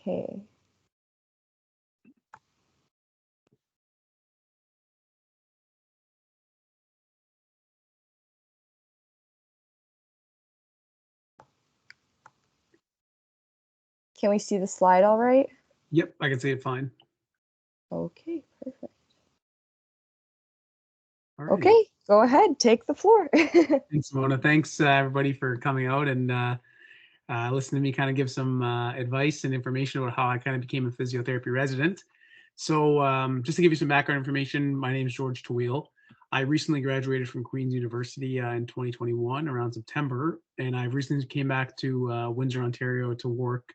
Okay. Can we see the slide all right? Yep, I can see it fine. Okay, perfect. Alrighty. Okay, go ahead, take the floor. Thanks, Simona. Thanks, everybody, for coming out and listening to me kind of give some advice and information about how I kind of became a physiotherapy resident. So just to give you some background information, my name is George Taouil. I recently graduated from Queen's University in 2021 around September, and I recently came back to Windsor, Ontario to work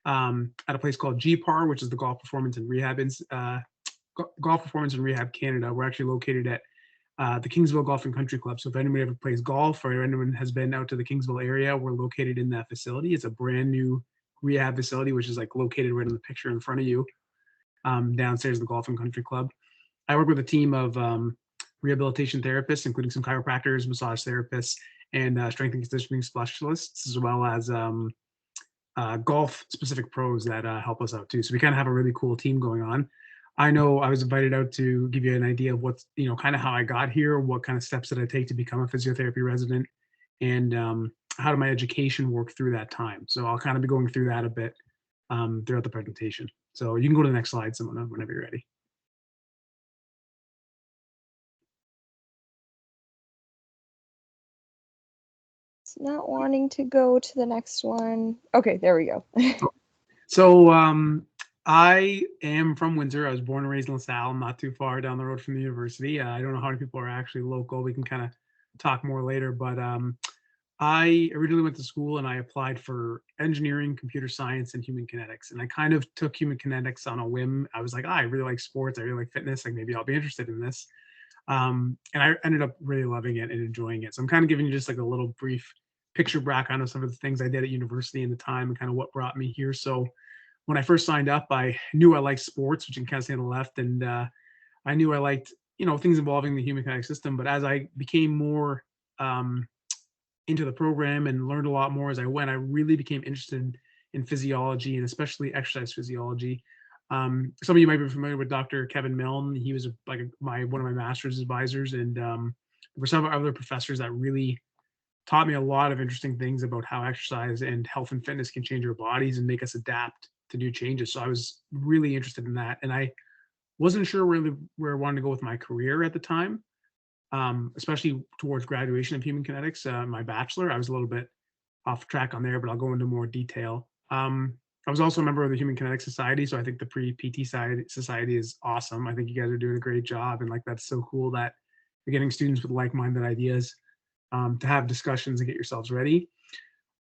at a place called GPAR, which is the Golf Performance and Rehab Golf Performance and Rehab Canada. We're actually located at the Kingsville Golf and Country Club. So if anyone ever plays golf or anyone has been out to the Kingsville area, we're located in that facility. It's a brand new rehab facility, which is like located right in the picture in front of you, downstairs the Golf and Country Club. I work with a team of rehabilitation therapists, including some chiropractors, massage therapists, and strength and conditioning specialists, as well as golf specific pros that help us out too. So we kind of have a really cool team going on. I know I was invited out to give you an idea of what's, kind of how I got here, what kind of steps did I take to become a physiotherapy resident, and how did my education work through that time. So I'll kind of be going through that a bit throughout the presentation. So you can go to the next slide, Simona, whenever you're ready. It's not wanting to go to the next one. Okay, there we go. So I am from Windsor. I was born and raised in LaSalle. I'm not too far down the road from the university. I don't know how many people are actually local. We can kind of talk more later, but I originally went to school and I applied for engineering, computer science, and human kinetics. And I kind of took human kinetics on a whim. I was like, I really like sports. I really like fitness. Like maybe I'll be interested in this. And I ended up really loving it and enjoying it. So I'm kind of giving you just like a little brief picture background of some of the things I did at university in the time and kind of what brought me here. So when I first signed up, I knew I liked sports, which you can kind of see on the left, and I knew I liked things involving the human kinetic system. But as I became more into the program and learned a lot more as I went, I really became interested in physiology and especially exercise physiology. Some of you might be familiar with Dr. Kevin Milne. He was one of my master's advisors, and there were some other professors that really taught me a lot of interesting things about how exercise and health and fitness can change our bodies and make us adapt to new changes. So I was really interested in that, and I wasn't sure really where I wanted to go with my career at the time, especially towards graduation of human kinetics. My bachelor, I was a little bit off track on there, but I'll go into more detail. I was also a member of the Human Kinetics Society, so I think the pre-PT society is awesome. I think you guys are doing a great job, and like that's so cool that you're getting students with like-minded ideas to have discussions and get yourselves ready.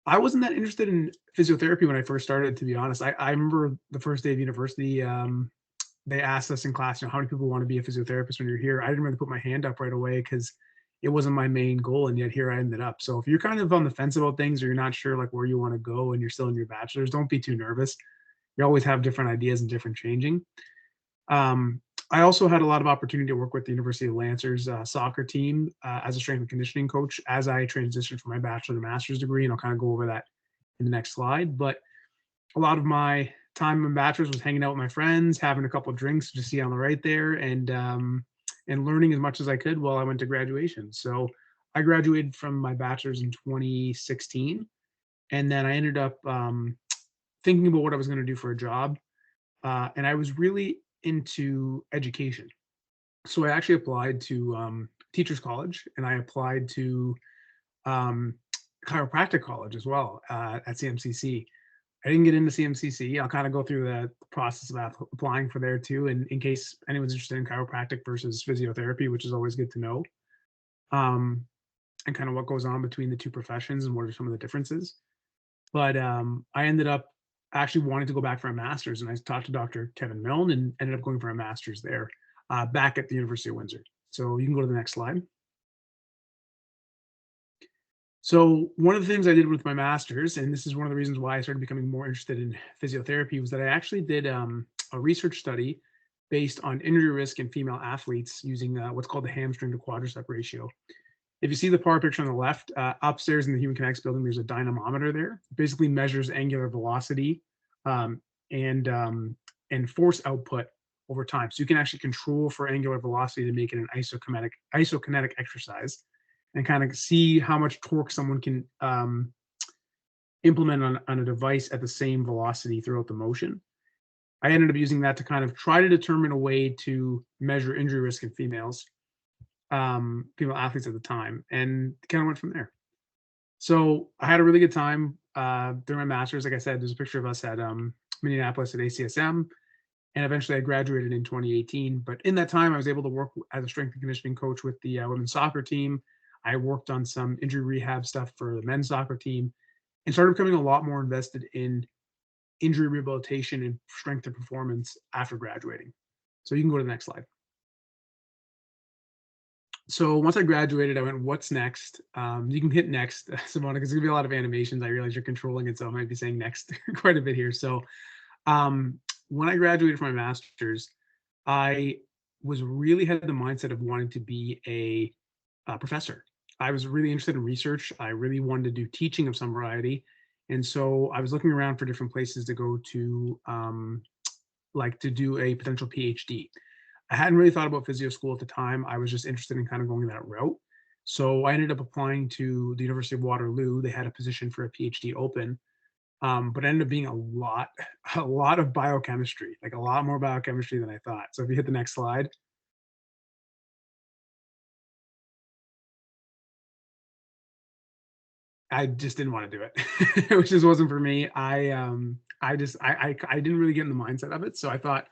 I wasn't that interested in physiotherapy when I first started, to be honest. I remember the first day of university, they asked us in class, how many people want to be a physiotherapist when you're here? I didn't really put my hand up right away because it wasn't my main goal, and yet here I ended up. So if you're kind of on the fence about things or you're not sure like where you want to go and you're still in your bachelor's, don't be too nervous. You always have different ideas and different changing. I also had a lot of opportunity to work with the University of Lancer's soccer team as a strength and conditioning coach as I transitioned from my bachelor to master's degree, and I'll kind of go over that in the next slide. But a lot of my time in bachelor's was hanging out with my friends, having a couple of drinks, just see on the right there, and learning as much as I could while I went to graduation. So I graduated from my bachelor's in 2016, and then I ended up thinking about what I was going to do for a job, and I was really into education. So I actually applied to teachers college, and I applied to um, chiropractic college as well at CMCC. I didn't get into CMCC. I'll kind of go through the process of applying for there too, and in case anyone's interested in chiropractic versus physiotherapy, which is always good to know, and kind of what goes on between the two professions and what are some of the differences. But I ended up actually wanting to go back for a master's, and I talked to Dr. Kevin Milne and ended up going for a master's there back at the University of Windsor. So you can go to the next slide. So one of the things I did with my master's, and this is one of the reasons why I started becoming more interested in physiotherapy, was that I actually did a research study based on injury risk in female athletes using what's called the hamstring to quadricep ratio. If you see the power picture on the left, upstairs in the Human Kinetics building, there's a dynamometer there. It basically measures angular velocity and force output over time. So you can actually control for angular velocity to make it an isokinetic exercise, and kind of see how much torque someone can implement on a device at the same velocity throughout the motion. I ended up using that to kind of try to determine a way to measure injury risk in female athletes at the time, and kind of went from there. So I had a really good time during my master's. Like I said, there's a picture of us at Minneapolis at ACSM, and eventually I graduated in 2018. But in that time, I was able to work as a strength and conditioning coach with the women's soccer team. I worked on some injury rehab stuff for the men's soccer team, and started becoming a lot more invested in injury rehabilitation and strength and performance after graduating. So you can go to the next slide. So once I graduated, I went, what's next? You can hit next, Simona, because there's gonna be a lot of animations. I realize you're controlling it, so I might be saying next quite a bit here. So when I graduated from my master's, I was really had the mindset of wanting to be a professor. I was really interested in research. I really wanted to do teaching of some variety. And so I was looking around for different places to go to, like to do a potential PhD. I hadn't really thought about physio school at the time. I was just interested in kind of going that route. So I ended up applying to the University of Waterloo. They had a position for a PhD open, but it ended up being a lot of biochemistry, like a lot more biochemistry than I thought. So if you hit the next slide, I just didn't want to do it. It just wasn't for me. I didn't really get in the mindset of it. So I thought,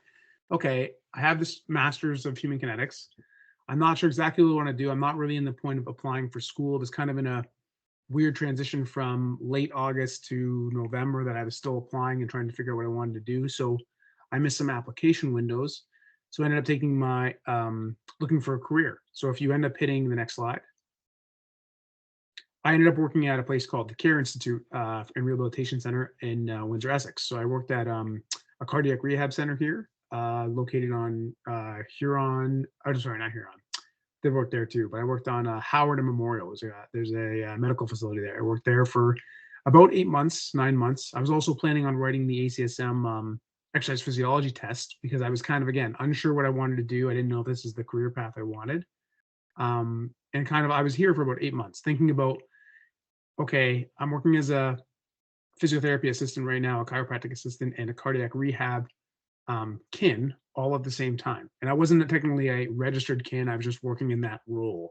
okay, I have this master's of human kinetics. I'm not sure exactly what I want to do. I'm not really in the point of applying for school. It was kind of in a weird transition from late August to November that I was still applying and trying to figure out what I wanted to do. So I missed some application windows. So I ended up taking my looking for a career. So if you end up hitting the next slide, I ended up working at a place called the Care Institute and Rehabilitation Center in Windsor, Essex. So I worked at a cardiac rehab center here, located on Huron. Oh, sorry, not Huron. They worked there too, but I worked on Howard and Memorial. There's a medical facility there. I worked there for about 8 months, 9 months. I was also planning on writing the ACSM exercise physiology test because I was kind of, again, unsure what I wanted to do. I didn't know if this is the career path I wanted. And kind of, I was here for about 8 months thinking about, okay, I'm working as a physiotherapy assistant right now, a chiropractic assistant, and a cardiac rehab kin all at the same time. And I wasn't technically a registered kin, I was just working in that role.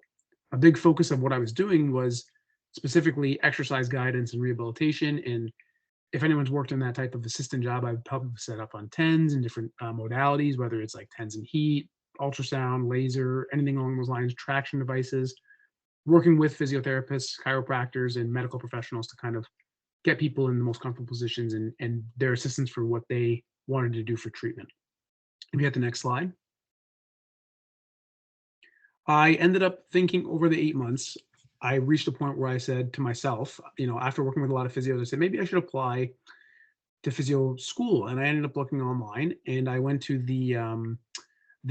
A big focus of what I was doing was specifically exercise guidance and rehabilitation. And if anyone's worked in that type of assistant job, I've probably set up on TENS and different modalities, whether it's like TENS and heat, ultrasound, laser, anything along those lines, traction devices, working with physiotherapists, chiropractors, and medical professionals to kind of get people in the most comfortable positions and their assistance for what they wanted to do for treatment. If you hit the next slide. I ended up thinking over the 8 months, I reached a point where I said to myself, after working with a lot of physios, I said, maybe I should apply to physio school. And I ended up looking online and I went to the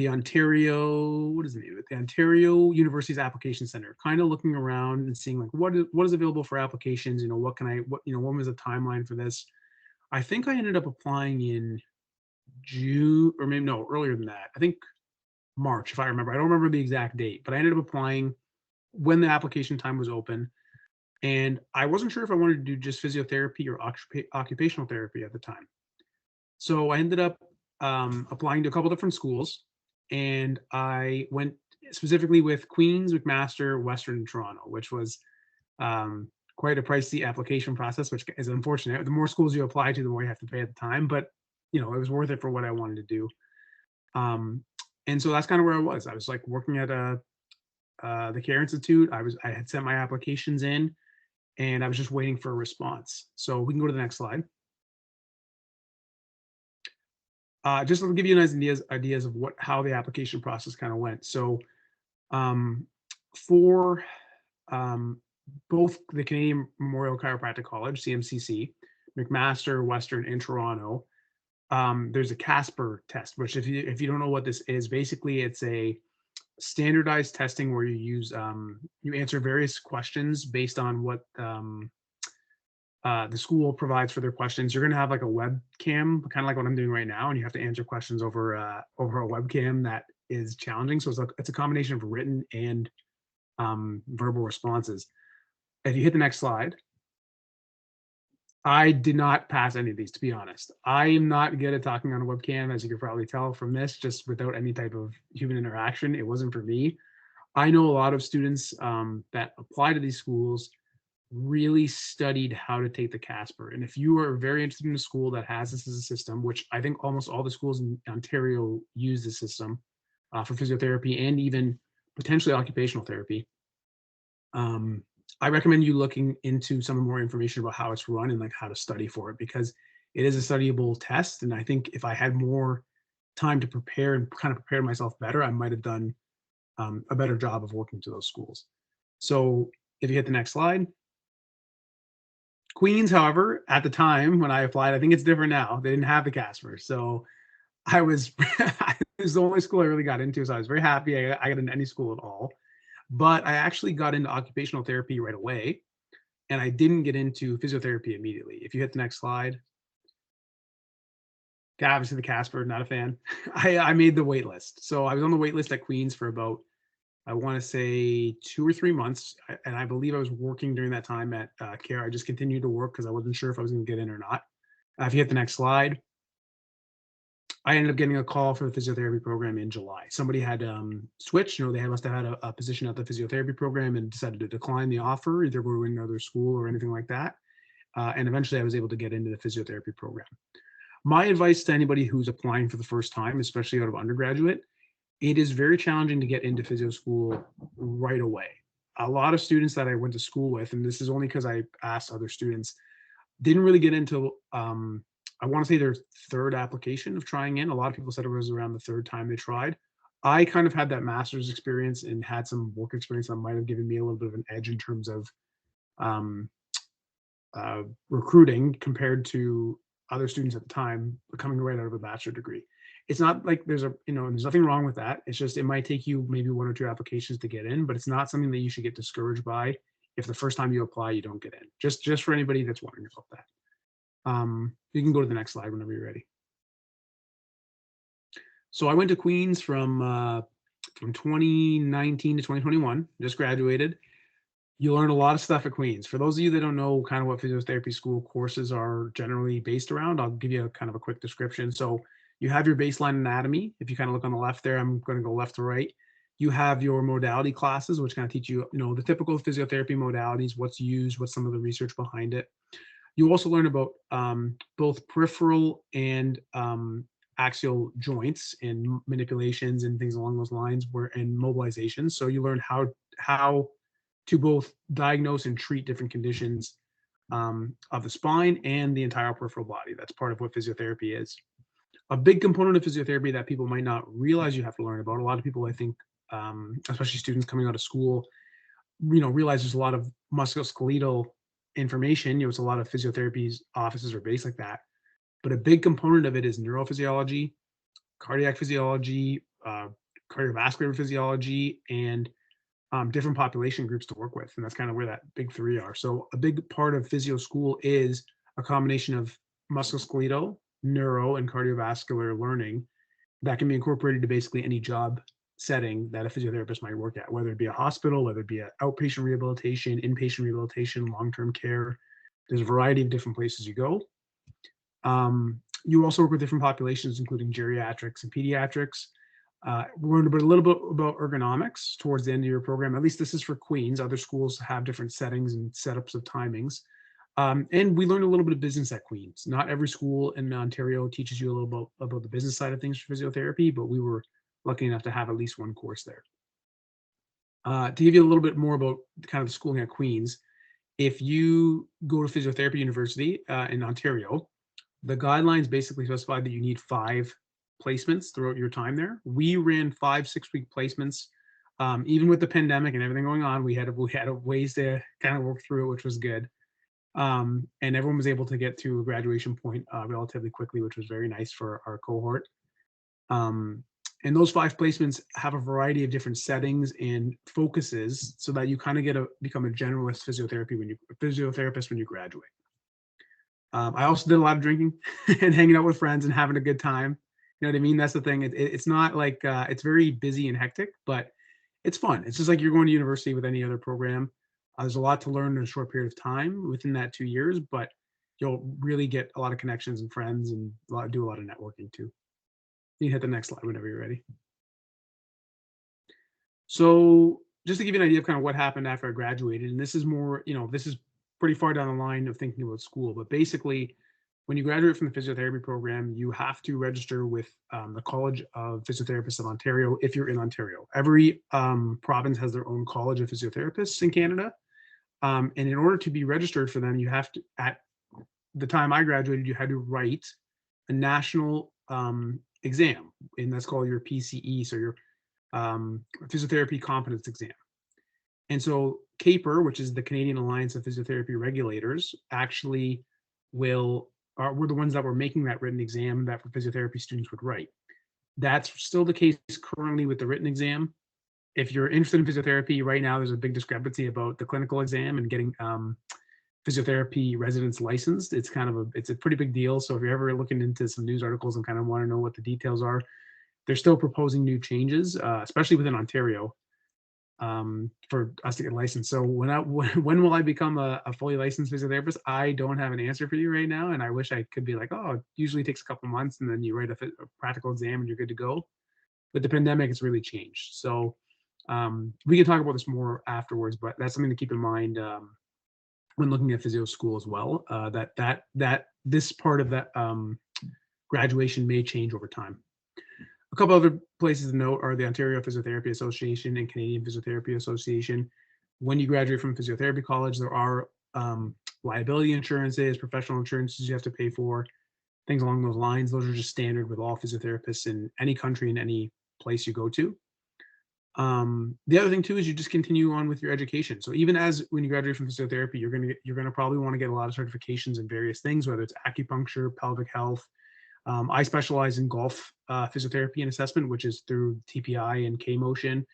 Ontario, what is the name of it? The Ontario University's Application Center, kind of looking around and seeing like what is available for applications, when was the timeline for this? I think I ended up applying in June, or maybe no, earlier than that. I think March, if I remember. I don't remember the exact date, but I ended up applying when the application time was open. And I wasn't sure if I wanted to do just physiotherapy or occupational therapy at the time. So I ended up applying to a couple different schools, and I went specifically with Queens, McMaster, Western, and Toronto, which was quite a pricey application process, which is unfortunate. The more schools you apply to, the more you have to pay at the time, but it was worth it for what I wanted to do. And so that's kind of where I was. I was like working at the Care Institute. I had sent my applications in, and I was just waiting for a response. So we can go to the next slide. Just to give you nice ideas of how the application process kind of went. So for both the Canadian Memorial Chiropractic College, CMCC, McMaster, Western, and Toronto, there's a Casper test, which if you don't know what this is, basically it's a standardized testing where you use you answer various questions based on what the school provides for their questions. You're going to have like a webcam, kind of like what I'm doing right now, and you have to answer questions over a webcam that is challenging. So it's a combination of written and verbal responses. If you hit the next slide, I did not pass any of these, to be honest. I am not good at talking on a webcam, as you can probably tell from this, just without any type of human interaction. It wasn't for me. I know a lot of students that apply to these schools really studied how to take the Casper. And if you are very interested in a school that has this as a system, which I think almost all the schools in Ontario use this system for physiotherapy and even potentially occupational therapy, um, I recommend you looking into some more information about how it's run and like how to study for it, because it is a studyable test. And I think if I had more time to prepare and kind of prepare myself better, I might have done a better job of working to those schools. So if you hit the next slide, Queens, however, at the time when I applied, I think it's different now. They didn't have the Casper, so I was it was the only school I really got into. So I was very happy I got into any school at all. But I actually got into occupational therapy right away, and I didn't get into physiotherapy immediately. If you hit the next slide, obviously the Casper, not a fan. I made the wait list, so I was on the wait list at Queens for about, I want to say, 2 or 3 months, and I believe I was working during that time at Care. I just continued to work because I wasn't sure if I was going to get in or not. If you hit the next slide, I ended up getting a call for the physiotherapy program in July. Somebody had switched. They must have had a position at the physiotherapy program and decided to decline the offer, either go to another school or anything like that. And eventually, I was able to get into the physiotherapy program. My advice to anybody who's applying for the first time, especially out of undergraduate, it is very challenging to get into physio school right away. A lot of students that I went to school with, and this is only because I asked other students, didn't really get into, I want to say, their third application of trying in. A lot of people said it was around the third time they tried. I kind of had that master's experience and had some work experience that might have given me a little bit of an edge in terms of um, recruiting compared to other students at the time coming right out of a bachelor degree. It's not like there's nothing wrong with that. It's just it might take you maybe 1 or 2 applications to get in, but it's not something that you should get discouraged by if the first time you apply you don't get in. Just for anybody that's wondering about that. You can go to the next slide whenever you're ready. So I went to Queens from 2019 to 2021. Just graduated. You learn a lot of stuff at Queens. For those of you that don't know kind of what physiotherapy school courses are generally based around, I'll give you a kind of a quick description. So you have your baseline anatomy. If you kind of look on the left there, I'm going to go left to right. You have your modality classes, which kind of teach you, the typical physiotherapy modalities, what's used, what's some of the research behind it. You also learn about both peripheral and axial joints and manipulations and things along those lines, and mobilizations. So you learn how to both diagnose and treat different conditions of the spine and the entire peripheral body. That's part of what physiotherapy is. A big component of physiotherapy that people might not realize you have to learn about. A lot of people, I think, especially students coming out of school, realize there's a lot of musculoskeletal information. It's a lot of physiotherapy's offices are based like that. But a big component of it is neurophysiology, cardiac physiology, cardiovascular physiology, and different population groups to work with. And that's kind of where that big three are. So a big part of physio school is a combination of musculoskeletal, neuro, and cardiovascular learning that can be incorporated to basically any job setting that a physiotherapist might work at, whether it be a hospital, whether it be an outpatient rehabilitation, inpatient rehabilitation, long-term care. There's a variety of different places you go. You also work with different populations, including geriatrics and pediatrics. We learned a little bit about ergonomics towards the end of your program. At least this is for Queens. Other schools have different settings and setups of timings. And we learned a little bit of business at Queens. Not every school in Ontario teaches you a little bit about the business side of things for physiotherapy, but we were lucky enough to have at least one course there. To give you a little bit more about kind of the schooling at Queens, if you go to physiotherapy university in Ontario, the guidelines basically specify that you need 5 placements throughout your time there. We ran 5 6-week placements. Even with the pandemic and everything going on, we had ways to kind of work through it, which was good. And everyone was able to get to a graduation point relatively quickly, which was very nice for our cohort. And those 5 placements have a variety of different settings and focuses, so that you kind of become a generalist physiotherapist when you graduate. I also did a lot of drinking and hanging out with friends and having a good time. You know what I mean? That's the thing. It's not like it's very busy and hectic, but it's fun. It's just like you're going to university with any other program. There's a lot to learn in a short period of time within that 2 years, but you'll really get a lot of connections and friends and do a lot of networking too. You can hit the next slide whenever you're ready. So just to give you an idea of kind of what happened after I graduated, and this is more, this is pretty far down the line of thinking about school, but basically, when you graduate from the physiotherapy program, you have to register with the College of Physiotherapists of Ontario if you're in Ontario. Every province has their own College of Physiotherapists in Canada. And in order to be registered for them, you have to, at the time I graduated, you had to write a national exam, and that's called your PCE, so your physiotherapy competence exam. And so CAPER, which is the Canadian Alliance of Physiotherapy Regulators, actually were the ones that were making that written exam that physiotherapy students would write. That's still the case currently with the written exam. If you're interested in physiotherapy right now, there's a big discrepancy about the clinical exam and getting physiotherapy residents licensed. It's a pretty big deal. So if you're ever looking into some news articles and kind of want to know what the details are, they're still proposing new changes, especially within Ontario, for us to get licensed. So when will I become a fully licensed physiotherapist? I don't have an answer for you right now, and I wish I could be like, oh, it usually takes a couple months, and then you write a practical exam and you're good to go. But the pandemic has really changed, so we can talk about this more afterwards. But that's something to keep in mind when looking at physio school as well. That this part of that graduation may change over time. A couple other places to note are the Ontario Physiotherapy Association and Canadian Physiotherapy Association. When you graduate from physiotherapy college, there are liability insurances, professional insurances you have to pay for, things along those lines. Those are just standard with all physiotherapists in any country, in any place you go to. The other thing too is you just continue on with your education. So even as when you graduate from physiotherapy, you're gonna probably want to get a lot of certifications in various things, whether it's acupuncture, pelvic health. I specialize in golf physiotherapy and assessment, which is through TPI and K Motion.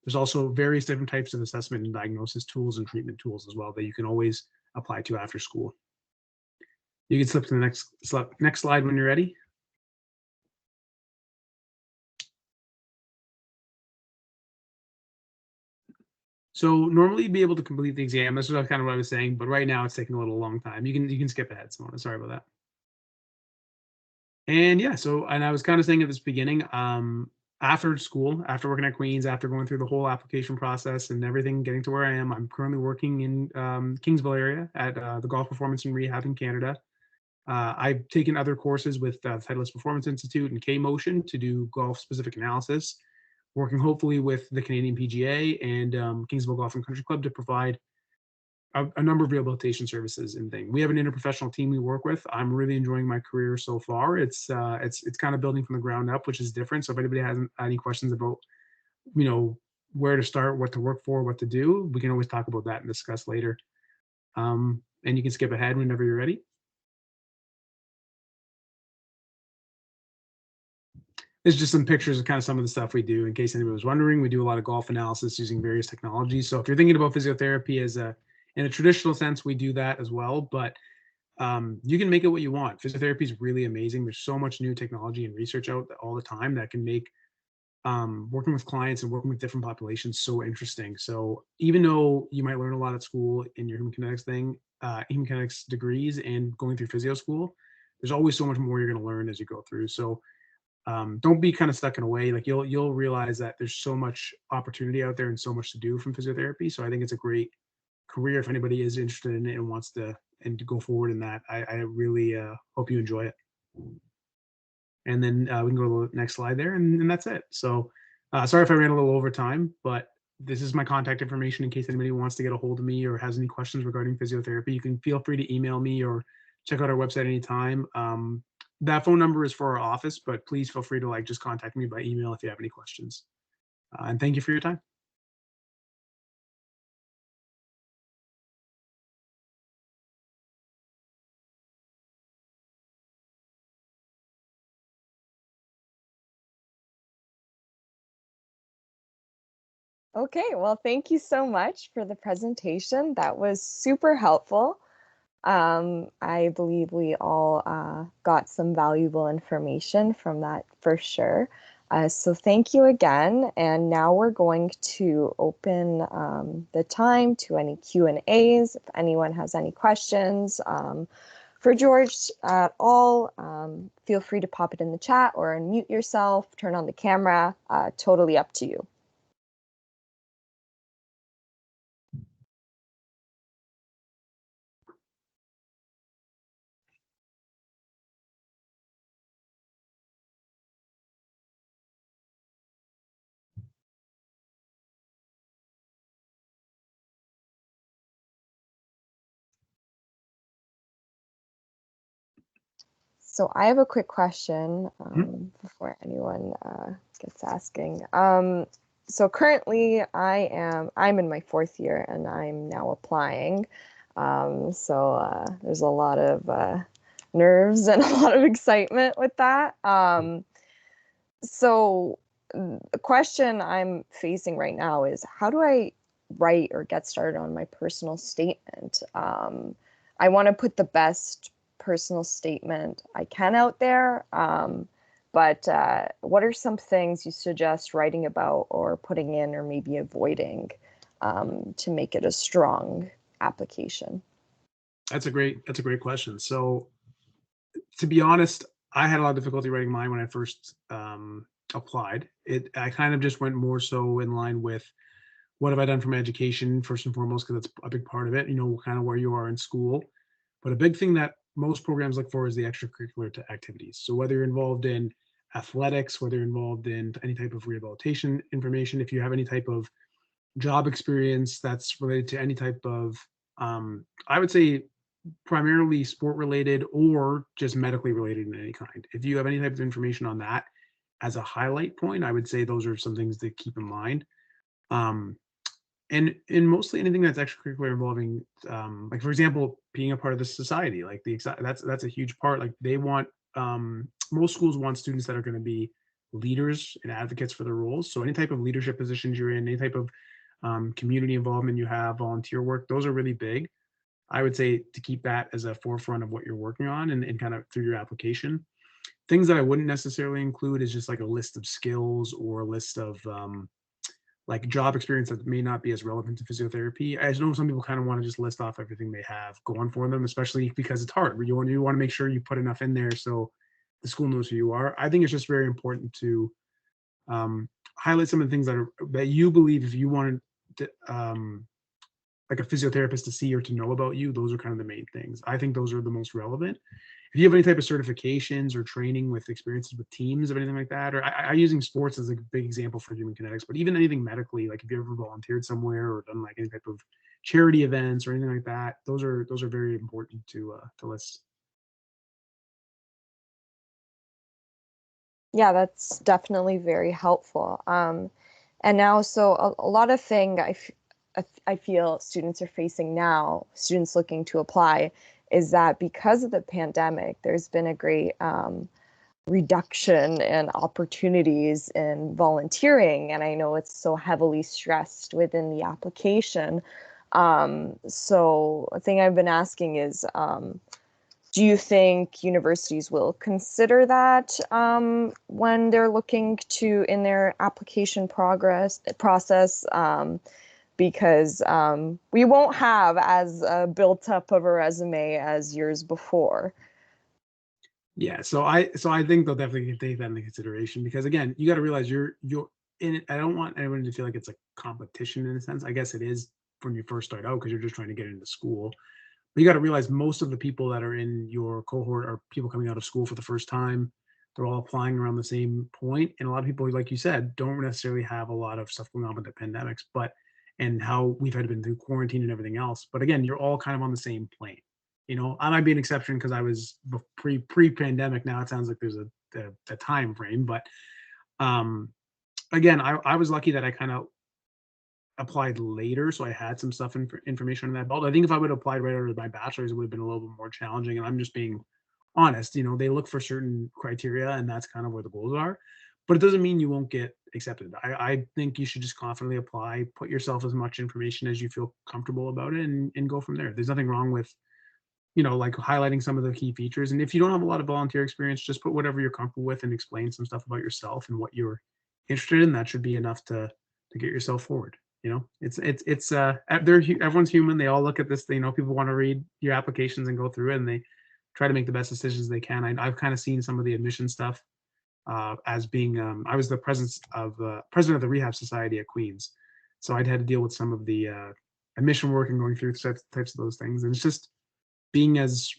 There's also various different types of assessment and diagnosis tools and treatment tools as well that you can always apply to after school. You can slip to the next slide when you're ready. So normally you'd be able to complete the exam. This is kind of what I was saying, but right now it's taking a little long time. You can skip ahead, Simona. Sorry about that. And yeah, and I was kind of saying at this beginning, after school, after working at Queens, after going through the whole application process and everything, getting to where I am, I'm currently working in Kingsville area at the Golf Performance and Rehab in Canada. I've taken other courses with Titleist Performance Institute and K Motion to do golf specific analysis, working hopefully with the Canadian PGA and Kingsville Golf and Country Club to provide a number of rehabilitation services and things. We have an interprofessional team we work with. I'm really enjoying my career so far. It's kind of building from the ground up, which is different. So if anybody has any questions about, where to start, what to work for, what to do, we can always talk about that and discuss later. And you can skip ahead whenever you're ready. There's just some pictures of kind of some of the stuff we do. In case anybody was wondering, we do a lot of golf analysis using various technologies. So if you're thinking about physiotherapy in a traditional sense, we do that as well. But you can make it what you want. Physiotherapy is really amazing. There's so much new technology and research out all the time that can make working with clients and working with different populations so interesting. So even though you might learn a lot at school in your human kinetics degrees and going through physio school, there's always so much more you're going to learn as you go through. So don't be kind of stuck in a way. Like you'll realize that there's so much opportunity out there and so much to do from physiotherapy. So I think it's a great career if anybody is interested in it and wants to go forward in that. I really hope you enjoy it. And then we can go to the next slide there, and that's it. So sorry if I ran a little over time, but this is my contact information in case anybody wants to get a hold of me or has any questions regarding physiotherapy. You can feel free to email me or check out our website anytime. That phone number is for our office, but please feel free to just contact me by email if you have any questions. And thank you for your time. Okay, well, thank you so much for the presentation. That was super helpful. I believe we all got some valuable information from that for sure. So thank you again. And now we're going to open the time to any Q&As. If anyone has any questions for George at all, feel free to pop it in the chat or unmute yourself, turn on the camera, totally up to you. So I have a quick question before anyone gets asking. So currently I'm in my fourth year and I'm now applying. There's a lot of nerves and a lot of excitement with that. So the question I'm facing right now is how do I write or get started on my personal statement? I want to put the best personal statement I can out there. But what are some things you suggest writing about or putting in or maybe avoiding to make it a strong application? That's a great question. So to be honest, I had a lot of difficulty writing mine when I first applied. I kind of just went more so in line with what have I done for my education first and foremost, because that's a big part of it. You know, kind of where you are in school. But a big thing that most programs look for is the extracurricular activities. So whether you're involved in athletics, whether you're involved in any type of rehabilitation information, if you have any type of job experience that's related to any type of, I would say primarily sport related or just medically related in any kind. If you have any type of information on that as a highlight point, I would say those are some things to keep in mind. Um, and in mostly anything that's extracurricular involving, like for example, being a part of the society, like that's a huge part. Like they want, most schools want students that are going to be leaders and advocates for their roles. So any type of leadership positions you're in, any type of community involvement you have, volunteer work, those are really big. I would say to keep that as a forefront of what you're working on and kind of through your application. Things that I wouldn't necessarily include is just like a list of skills or a list of like job experience that may not be as relevant to physiotherapy. I know some people kind of want to just list off everything they have going for them, especially because it's hard. You want to make sure you put enough in there so the school knows who you are. I think it's just very important to highlight some of the things that you believe if you wanted to, like a physiotherapist to see or to know about you, those are kind of the main things. I think those are the most relevant. If you have any type of certifications or training with experiences with teams or anything like that, or I using sports as a big example for human kinetics, but even anything medically, like if you ever volunteered somewhere or done like any type of charity events or anything like that, those are very important to list. Yeah, that's definitely very helpful. And now, so a lot of thing I feel students are facing now, students looking to apply, is that because of the pandemic, there's been a great reduction in opportunities in volunteering. And I know it's so heavily stressed within the application. So a thing I've been asking is, do you think universities will consider that when they're looking to in their application process? Because we won't have as built up of a resume as years before. Yeah, so I think they'll definitely take that into consideration because again, you got to realize you're in it. I don't want anyone to feel like it's a competition in a sense. I guess it is when you first start out because you're just trying to get into school. But you got to realize most of the people that are in your cohort are people coming out of school for the first time. They're all applying around the same point, and a lot of people, like you said, don't necessarily have a lot of stuff going on with the pandemics, but and how we've had to been through quarantine and everything else. But again, you're all kind of on the same plane. You know, I might be an exception because I was pre-pandemic. Now it sounds like there's a time frame, but um, again, I was lucky that I kind of applied later, so I had some stuff information on that belt. I think if I would have applied right out of my bachelor's, it would have been a little bit more challenging. And I'm just being honest. You know, they look for certain criteria, and that's kind of where the goals are. But it doesn't mean you won't get accepted. I think you should just confidently apply, put yourself as much information as you feel comfortable about it, and go from there. There's nothing wrong with like highlighting some of the key features. And if you don't have a lot of volunteer experience, just put whatever you're comfortable with and explain some stuff about yourself and what you're interested in. That should be enough to get yourself forward. Everyone's human. They all look at this. People want to read your applications and go through it, and they try to make the best decisions they can. I've kind of seen some of the admission stuff as being I was the president of the Rehab Society at Queens, so I'd had to deal with some of the admission work and going through types of those things. And it's just being as,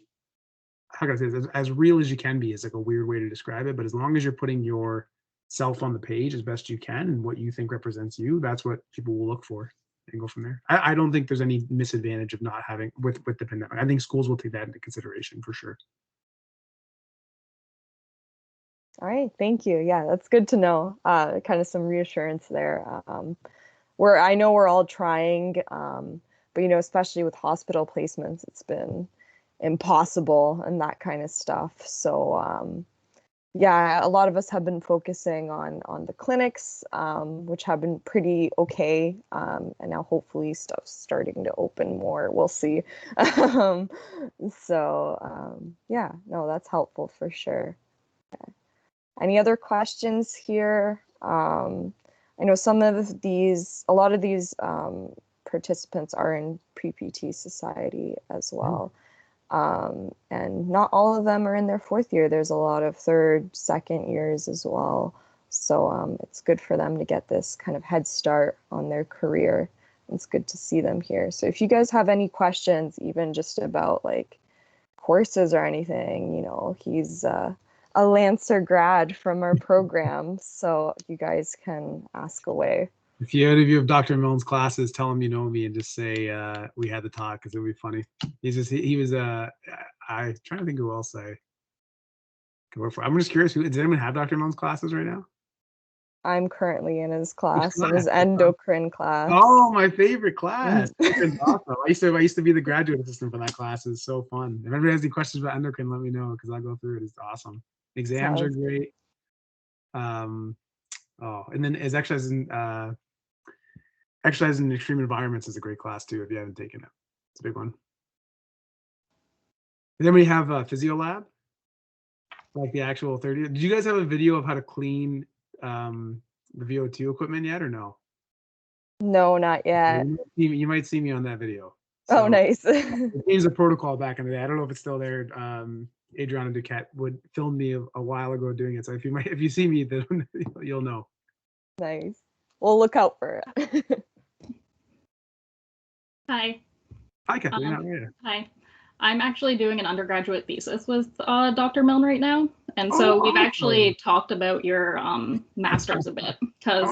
how can I say this, as real as you can be is like a weird way to describe it. But as long as you're putting yourself on the page as best you can and what you think represents you, that's what people will look for and go from there. I don't think there's any misadvantage of not having with the pandemic. I think schools will take that into consideration for sure. All right, thank you. Yeah, that's good to know. Kind of some reassurance there. I know we're all trying, but especially with hospital placements, it's been impossible and that kind of stuff. So yeah, a lot of us have been focusing on the clinics, which have been pretty okay, and now hopefully stuff's starting to open more. We'll see. Yeah, no, that's helpful for sure. Okay. Any other questions here? I know a lot of these participants are in pre-PT society as well. And not all of them are in their fourth year. There's a lot of third, second years as well. So it's good for them to get this kind of head start on their career. It's good to see them here. So if you guys have any questions, even just about like courses or anything, he's a Lancer grad from our program, so you guys can ask away. If you any of you have Dr. Milne's classes, tell him you know me and just say we had the talk, because it'll be funny. He was I trying to think who else I can work for. I'm just curious, does anyone have Dr. Milne's classes right now? I'm currently in his class, in his endocrine class. Oh, my favorite class. Endocrine's awesome. I used to be the graduate assistant for that class. It's so fun. If anybody has any questions about endocrine, let me know, because I'll go through it. It's awesome. Exams are great. And then is exercise in extreme environments is a great class too if you haven't taken it. It's a big one. Does anybody have a physio lab? Like the actual 30? Did you guys have a video of how to clean the VO2 equipment yet, or no? No, not yet. You might see me on that video. So, oh, nice. It changed the protocol back in the day. I don't know if it's still there. Adriana Duquette would film me a while ago doing it. So if you see me, then you'll know. Nice. We'll look out for it. Hi. Hi, Kathleen. Hi. I'm actually doing an undergraduate thesis with Dr. Milne right now. And so we've actually talked about your master's a bit, because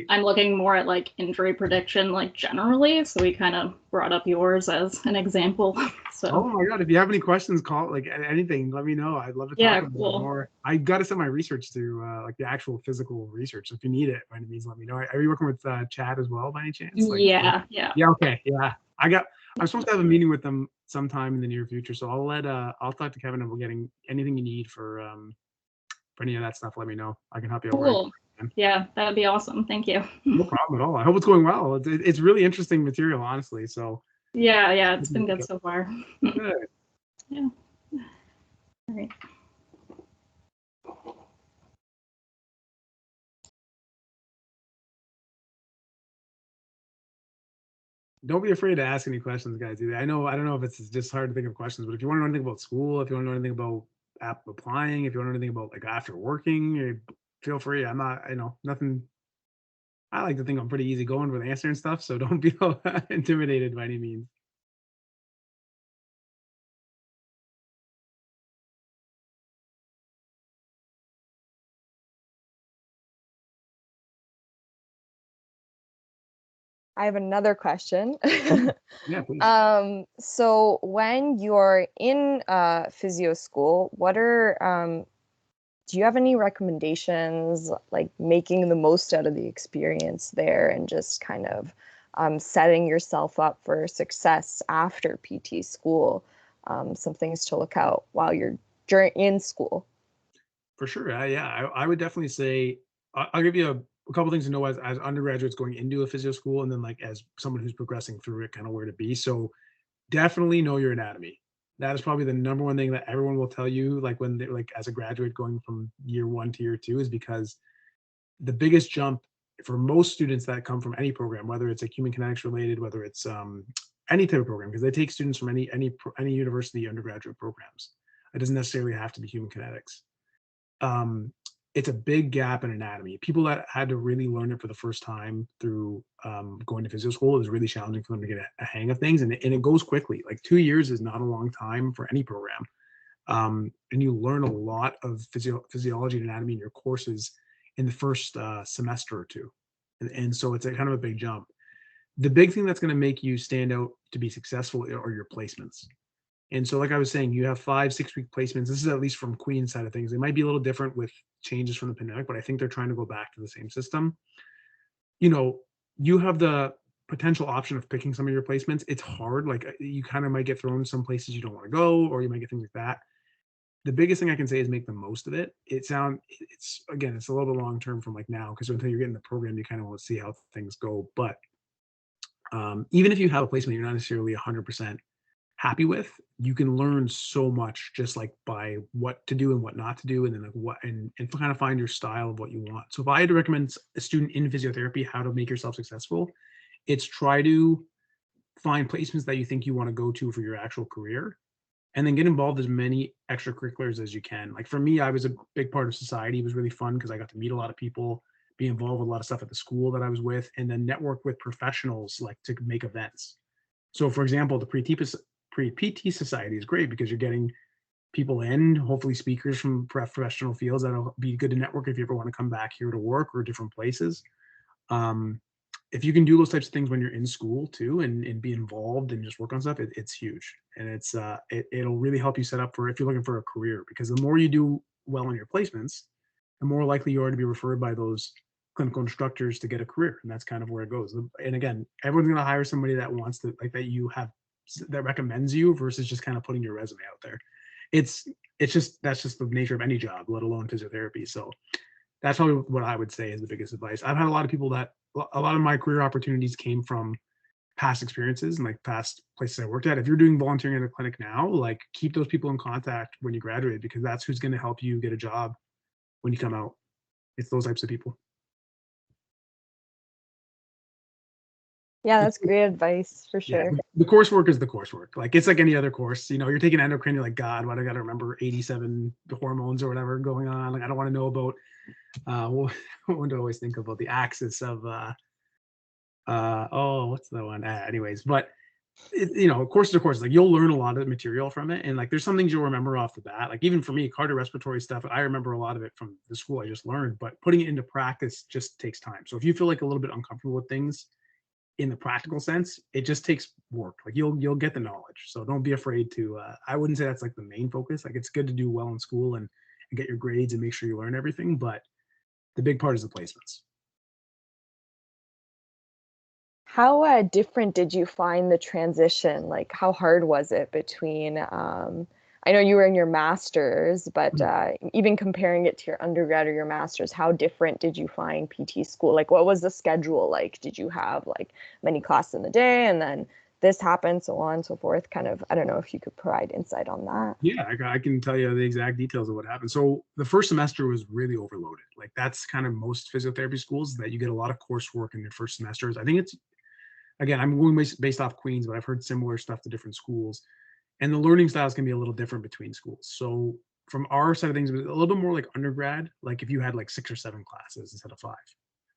I'm looking more at like injury prediction, like generally. So we kind of brought up yours as an example. So. Oh my God, if you have any questions, call, like anything, let me know. I'd love to talk about it more. I got to send my research to like the actual physical research. So if you need it, by any means, let me know. Are you working with Chad as well by any chance? Yeah. Okay. Yeah. I'm supposed to have a meeting with them sometime in the near future. So I'll talk to Kevin about getting anything you need for any of that stuff. Let me know. I can help you out. Cool. Yeah, that would be awesome. Thank you. No problem at all. I hope it's going well. It's really interesting material, honestly. So yeah, it's been good so far. Good. Yeah. All right. Don't be afraid to ask any questions, guys. Either. I don't know if it's just hard to think of questions, but if you want to know anything about school, if you want to know anything about applying, if you want to know anything about like after working, feel free. I'm not, nothing. I like to think I'm pretty easy going with answering stuff, so don't be intimidated by any means. I have another question. Yeah, please. So when you're in physio school, do you have any recommendations, like making the most out of the experience there and just kind of setting yourself up for success after PT school? Some things to look out while you're in school. For sure. I would definitely say I'll give you a couple things to know as undergraduates going into a physio school, and then like as someone who's progressing through it, kind of where to be. So definitely know your anatomy. That is probably the number one thing that everyone will tell you, like when they're like as a graduate going from year 1 to year 2, is because the biggest jump for most students that come from any program, whether it's like human kinetics related, whether it's any type of program, because they take students from any university undergraduate programs. It doesn't necessarily have to be human kinetics. It's a big gap in anatomy. People that had to really learn it for the first time through going to physio school, it was really challenging for them to get a hang of things, and it goes quickly. Like 2 years is not a long time for any program, and you learn a lot of physiology and anatomy in your courses in the first semester or two, and so it's a kind of a big jump. The big thing that's going to make you stand out to be successful are your placements. And so, like I was saying, you have 5-6 week placements. This is at least from Queen's side of things. It might be a little different with changes from the pandemic, but I think they're trying to go back to the same system. You know, you have the potential option of picking some of your placements. It's hard. Like you kind of might get thrown some places you don't want to go, or you might get things like that. The biggest thing I can say is make the most of it. It's again, it's a little bit long term from like now, because until you're getting the program, you kind of want to see how things go. But even if you have a placement you're not necessarily 100% happy with, you can learn so much just like by what to do and what not to do, and then like what and kind of find your style of what you want. So if I had to recommend a student in physiotherapy how to make yourself successful, it's try to find placements that you think you want to go to for your actual career, and then get involved as many extracurriculars as you can. Like for me, I was a big part of society. It was really fun because I got to meet a lot of people, be involved with a lot of stuff at the school that I was with, and then network with professionals like to make events. So for example, the pre-PT society is great because you're getting people in, hopefully speakers from professional fields that'll be good to network if you ever want to come back here to work or different places. Um, if you can do those types of things when you're in school too, and be involved and just work on stuff, it's huge. And it'll really help you set up for if you're looking for a career, because the more you do well on your placements, the more likely you are to be referred by those clinical instructors to get a career. And that's kind of where it goes. And again, everyone's going to hire somebody that wants to, like, that you have, that recommends you, versus just kind of putting your resume out there. It's just, that's just the nature of any job, let alone physiotherapy. So that's probably what I would say is the biggest advice. I've had a lot of people that, a lot of my career opportunities came from past experiences and like past places I worked at. If you're doing volunteering at a clinic now, like keep those people in contact when you graduate, because that's who's going to help you get a job when you come out. It's those types of people. Yeah, that's great advice for sure. Yeah, the coursework is the coursework. Like it's like any other course. You know, you're taking endocrine, you're like, God, what I got to remember 87 hormones or whatever going on. Like I don't want to know about. What do I always think about the axis of what's the one? Anyways, but you know, courses are courses. Like you'll learn a lot of material from it, and like there's some things you'll remember off the bat. Like even for me, cardiorespiratory stuff, I remember a lot of it from the school I just learned. But putting it into practice just takes time. So if you feel like a little bit uncomfortable with things in the practical sense, it just takes work. Like you'll get the knowledge. So don't be afraid to. I wouldn't say that's like the main focus. Like it's good to do well in school and get your grades and make sure you learn everything, but the big part is the placements. How different did you find the transition? Like, how hard was it between, I know you were in your master's, but even comparing it to your undergrad or your master's, how different did you find PT school? Like, what was the schedule like? Did you have like many classes in the day and then this happened, so on and so forth? Kind of, I don't know if you could provide insight on that. Yeah, I can tell you the exact details of what happened. So the first semester was really overloaded. Like that's kind of most physiotherapy schools, that you get a lot of coursework in your first semesters. I think it's, again, I'm going based off Queens, but I've heard similar stuff to different schools. And the learning styles can be a little different between schools. So from our side of things, it was a little bit more like undergrad, like if you had like 6 or 7 classes instead of 5.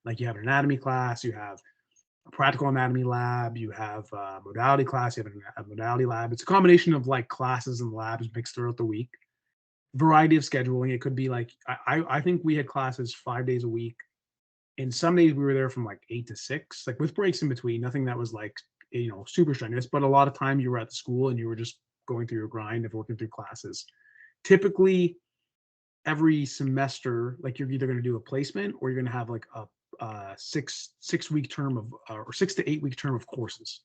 Like you have an anatomy class, you have a practical anatomy lab, you have a modality class, you have a modality lab. It's a combination of like classes and labs mixed throughout the week. Variety of scheduling. It could be like, I think we had classes 5 days a week, and some days we were there from like 8 to 6, like with breaks in between, nothing that was like, you know, super strenuous, but a lot of time you were at the school and you were just going through your grind of working through classes. Typically every semester, like you're either going to do a placement or you're going to have like a six week term of or 6 to 8 week term of courses.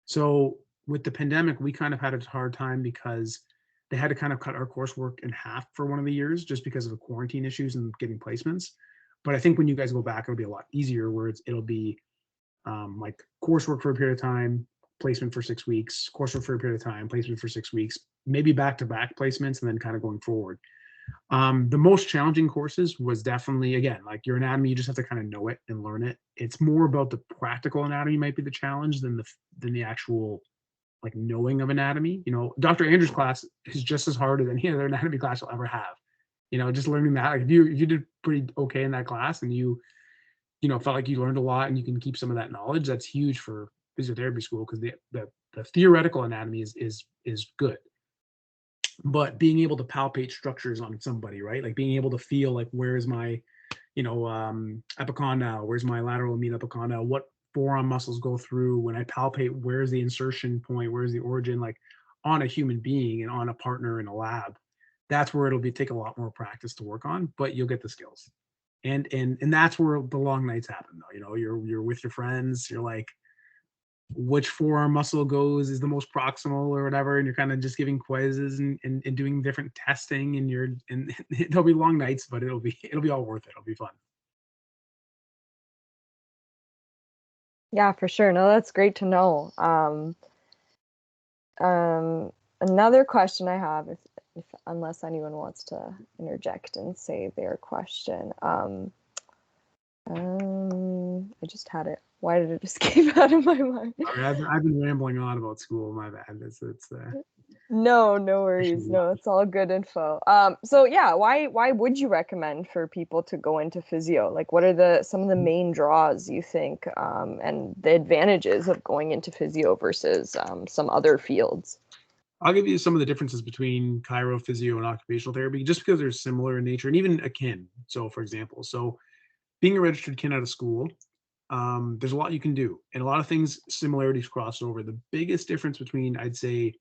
So with the pandemic, we kind of had a hard time because they had to kind of cut our coursework in half for one of the years just because of the quarantine issues and getting placements. But I think when you guys go back, it'll be a lot easier, where it'll be like coursework for a period of time, placement for 6 weeks, coursework for a period of time, placement for 6 weeks, maybe back-to-back placements, and then kind of going forward. The most challenging courses was definitely, again, like your anatomy, you just have to kind of know it and learn it. It's more about the practical anatomy might be the challenge than the actual like knowing of anatomy. You know, Dr. Andrews' class is just as hard as any other anatomy class you'll ever have. You know, just learning that. Like if you did pretty okay in that class and you know felt like you learned a lot and you can keep some of that knowledge, that's huge for physiotherapy school because the theoretical anatomy is good, but being able to palpate structures on somebody, right? Like being able to feel like where's my, you know, epicondyle, where's my lateral medial epicondyle, what forearm muscles go through when I palpate, where's the insertion point, where's the origin, like on a human being and on a partner in a lab. That's where it'll take a lot more practice to work on, but you'll get the skills. And that's where the long nights happen though. You know, you're with your friends, you're like, which forearm muscle is the most proximal or whatever, and you're kind of just giving quizzes and doing different testing, and there'll be long nights, but it'll be all worth it. It'll be fun. Yeah, for sure. No, that's great to know. Another question I have, if unless anyone wants to interject and say their question. I just had it. Why did it escape out of my mind? Sorry, I've been rambling on about school. My bad. It's No worries. No, it's all good info. So yeah, why would you recommend for people to go into physio? Like, what are some of the main draws you think, and the advantages of going into physio versus some other fields? I'll give you some of the differences between chiro, physio, and occupational therapy, just because they're similar in nature and even akin. So, for example, being a registered kin out of school, there's a lot you can do, and a lot of things similarities cross over. The biggest difference between, I'd say,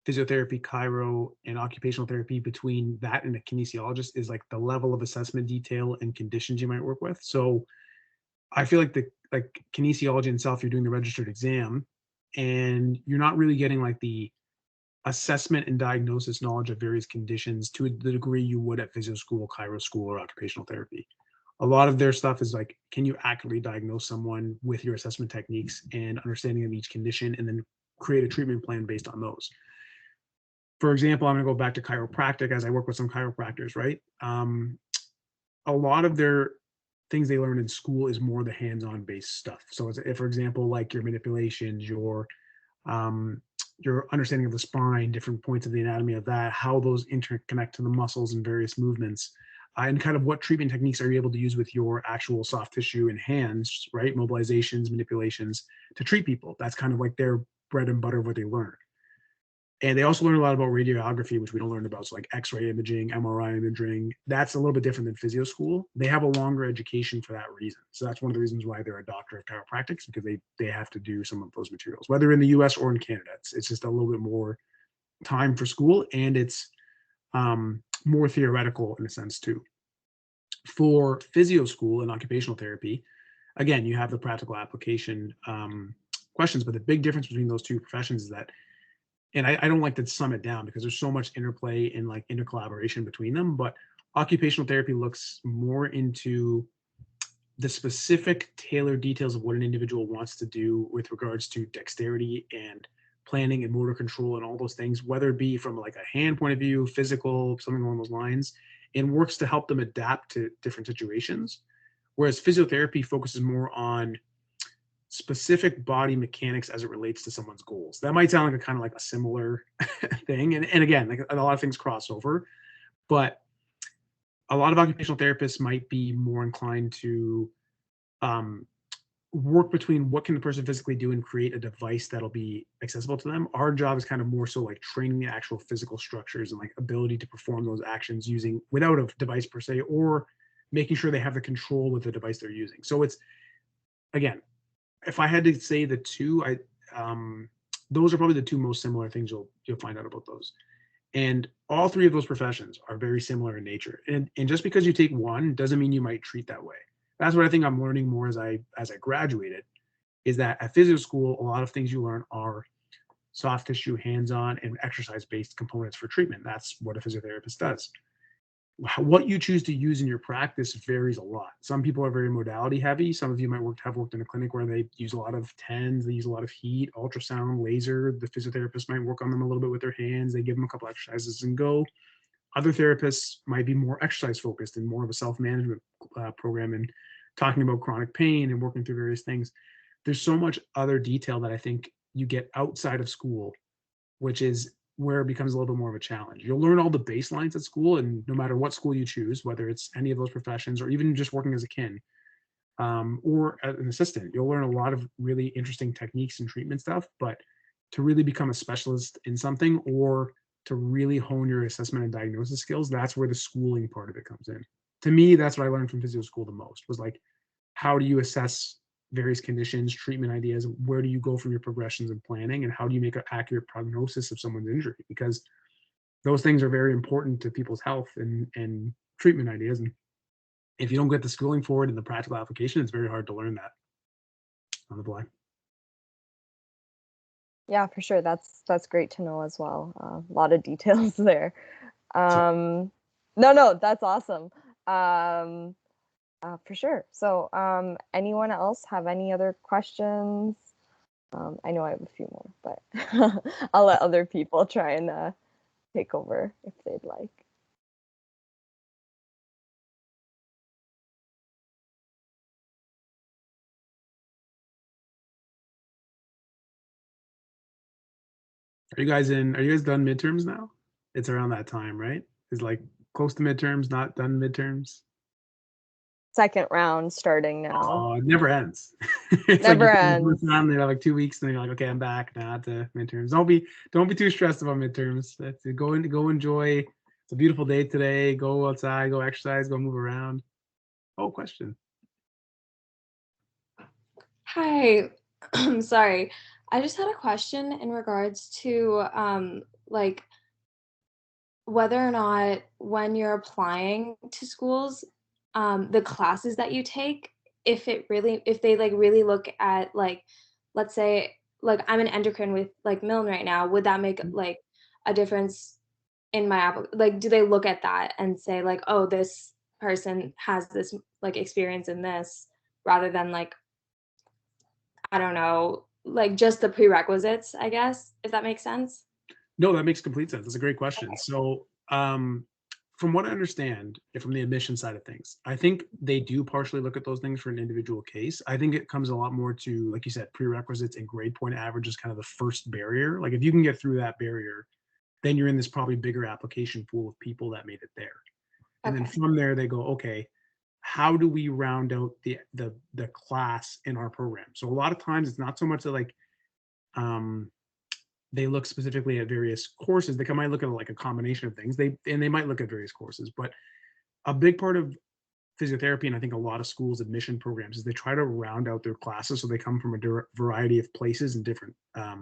physiotherapy, chiro, and occupational therapy, between that and a kinesiologist, is like the level of assessment detail and conditions you might work with. So I feel like like kinesiology itself, you're doing the registered exam and you're not really getting like the assessment and diagnosis knowledge of various conditions to the degree you would at physio school, chiro school, or occupational therapy. A lot of their stuff is like, can you accurately diagnose someone with your assessment techniques and understanding of each condition, and then create a treatment plan based on those. For example, I'm going to go back to chiropractic, as I work with some chiropractors, right? A lot of their things they learn in school is more the hands-on based stuff. So if, for example, like your manipulations, your understanding of the spine, different points of the anatomy of that, how those interconnect to the muscles and various movements, and kind of what treatment techniques are you able to use with your actual soft tissue and hands, right? Mobilizations, manipulations to treat people. That's kind of like their bread and butter of what they learn. And they also learn a lot about radiography, which we don't learn about. So like X-ray imaging, MRI imaging, that's a little bit different than physio school. They have a longer education for that reason. So that's one of the reasons why they're a doctor of chiropractics, because they have to do some of those materials, whether in the US or in Canada. It's just a little bit more time for school, and it's more theoretical in a sense too. For physio school and occupational therapy, again, you have the practical application questions, but the big difference between those two professions is that, and I don't like to sum it down because there's so much interplay and like intercollaboration between them, but occupational therapy looks more into the specific tailored details of what an individual wants to do with regards to dexterity and planning and motor control and all those things, whether it be from like a hand point of view, physical, something along those lines, and works to help them adapt to different situations. Whereas physiotherapy focuses more on specific body mechanics as it relates to someone's goals. That might sound like a kind of like a similar thing. And again, like a lot of things cross over, but a lot of occupational therapists might be more inclined to work between what can the person physically do and create a device that'll be accessible to them. Our job is kind of more so like training the actual physical structures and like ability to perform those actions using without a device per se, or making sure they have the control with the device they're using. So it's, again, if I had to say the two, those are probably the two most similar things you'll find out about those. And all three of those professions are very similar in nature. And just because you take one doesn't mean you might treat that way. That's what I think I'm learning more as I graduated, is that at physio school, a lot of things you learn are soft tissue, hands-on, and exercise-based components for treatment. That's what a physiotherapist does. what you choose to use in your practice varies a lot. Some people are very modality heavy. Some of you might have worked in a clinic where they use a lot of TENS, they use a lot of heat, ultrasound, laser. The physiotherapist might work on them a little bit with their hands. They give them a couple exercises and go. Other therapists might be more exercise focused and more of a self-management program and talking about chronic pain and working through various things. There's so much other detail that I think you get outside of school, which is where it becomes a little bit more of a challenge. You'll learn all the baselines at school, and no matter what school you choose, whether it's any of those professions or even just working as a kin or as an assistant, you'll learn a lot of really interesting techniques and treatment stuff. But to really become a specialist in something or to really hone your assessment and diagnosis skills, that's where the schooling part of it comes in. To me, that's what I learned from physio school the most, was like, how do you assess various conditions, treatment ideas? Where do you go from your progressions and planning? And how do you make an accurate prognosis of someone's injury? Because those things are very important to people's health and treatment ideas. And if you don't get the schooling for it and the practical application, it's very hard to learn that on the fly. Yeah, for sure. That's great to know as well. A lot of details there. No, that's awesome. For sure. So, anyone else have any other questions? I know I have a few more, but I'll let other people try and take over if they'd like. Are you guys done midterms now? It's around that time, right? It's like close to midterms, not done midterms. Second round starting now. Oh, it never ends. It's never ends. Round, they have like 2 weeks, and then you're like, okay, I'm back now to midterms. Don't be too stressed about midterms. Go enjoy. It's a beautiful day today. Go outside, go exercise, go move around. Oh, question. Hi. Sorry. I just had a question in regards to like whether or not when you're applying to schools, the classes that you take, if they like really look at like, let's say like I'm an endocrine with like Milne right now, would that make like a difference in my like do they look at that and say like, oh, this person has this like experience in this, rather than like, I don't know, like just the prerequisites, I guess, if that makes sense? No, that makes complete sense. That's a great question. Okay. So, from what I understand, from the admission side of things, I think they do partially look at those things for an individual case. I think it comes a lot more to, like you said, prerequisites and grade point average is kind of the first barrier. Like if you can get through that barrier, then you're in this probably bigger application pool of people that made it there. And then from there, they go, okay, how do we round out the class in our program? So a lot of times it's not so much that like they look specifically at various courses. They might look at like a combination of things. They might look at various courses, but a big part of physiotherapy, and I think a lot of schools admission programs, is they try to round out their classes so they come from a variety of places and different